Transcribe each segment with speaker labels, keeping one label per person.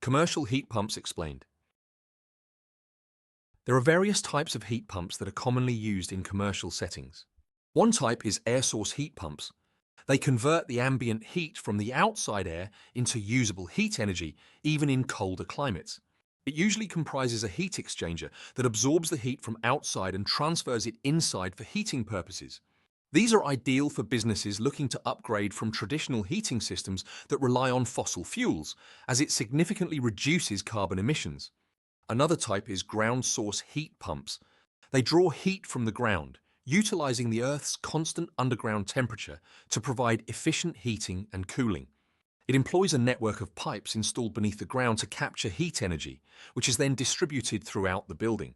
Speaker 1: Commercial heat pumps explained. There are various types of heat pumps that are commonly used in commercial settings. One type is air source heat pumps. They convert the ambient heat from the outside air into usable heat energy, even in colder climates. It usually comprises a heat exchanger that absorbs the heat from outside and transfers it inside for heating purposes. These are ideal for businesses looking to upgrade from traditional heating systems that rely on fossil fuels, as it significantly reduces carbon emissions. Another type is ground source heat pumps. They draw heat from the ground, utilizing the Earth's constant underground temperature to provide efficient heating and cooling. It employs a network of pipes installed beneath the ground to capture heat energy, which is then distributed throughout the building.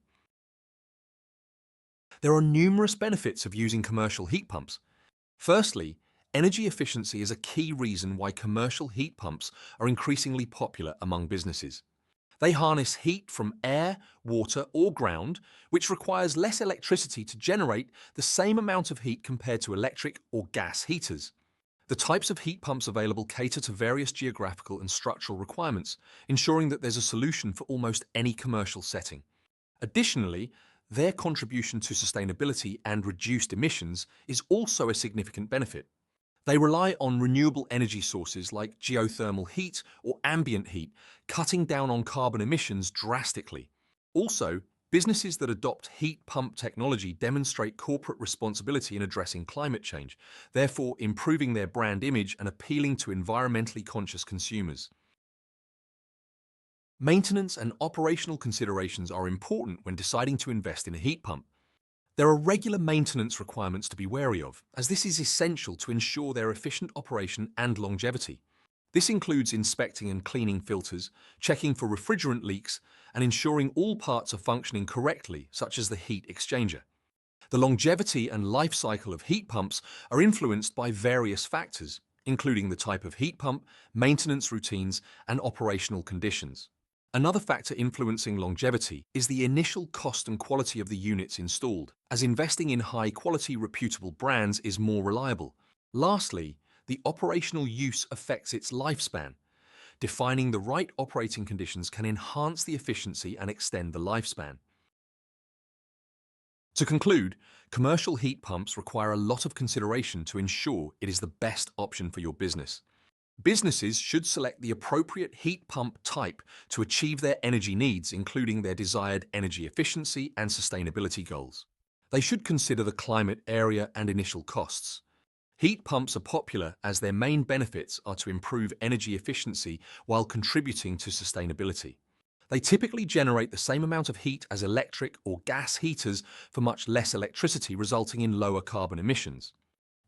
Speaker 1: There are numerous benefits of using commercial heat pumps. Firstly, energy efficiency is a key reason why commercial heat pumps are increasingly popular among businesses. They harness heat from air, water, or ground, which requires less electricity to generate the same amount of heat compared to electric or gas heaters. The types of heat pumps available cater to various geographical and structural requirements, ensuring that there's a solution for almost any commercial setting. Additionally, their contribution to sustainability and reduced emissions is also a significant benefit. They rely on renewable energy sources like geothermal heat or ambient heat, cutting down on carbon emissions drastically. Also, businesses that adopt heat pump technology demonstrate corporate responsibility in addressing climate change, therefore improving their brand image and appealing to environmentally conscious consumers. Maintenance and operational considerations are important when deciding to invest in a heat pump. There are regular maintenance requirements to be wary of, as this is essential to ensure their efficient operation and longevity. This includes inspecting and cleaning filters, checking for refrigerant leaks, and ensuring all parts are functioning correctly, such as the heat exchanger. The longevity and life cycle of heat pumps are influenced by various factors, including the type of heat pump, maintenance routines, and operational conditions. Another factor influencing longevity is the initial cost and quality of the units installed, as investing in high-quality, reputable brands is more reliable. Lastly, the operational use affects its lifespan. Defining the right operating conditions can enhance the efficiency and extend the lifespan. To conclude, commercial heat pumps require a lot of consideration to ensure it is the best option for your business. Businesses should select the appropriate heat pump type to achieve their energy needs, including their desired energy efficiency and sustainability goals. They should consider the climate, area, and initial costs. Heat pumps are popular as their main benefits are to improve energy efficiency while contributing to sustainability. They typically generate the same amount of heat as electric or gas heaters for much less electricity, resulting in lower carbon emissions.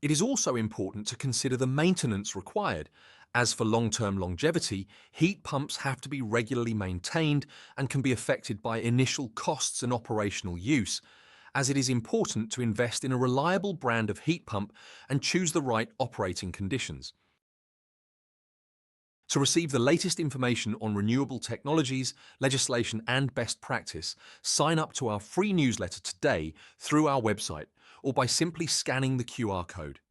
Speaker 1: It is also important to consider the maintenance required. As for long-term longevity, heat pumps have to be regularly maintained and can be affected by initial costs and operational use, as it is important to invest in a reliable brand of heat pump and choose the right operating conditions. To receive the latest information on renewable technologies, legislation, and best practice, sign up to our free newsletter today through our website or by simply scanning the QR code.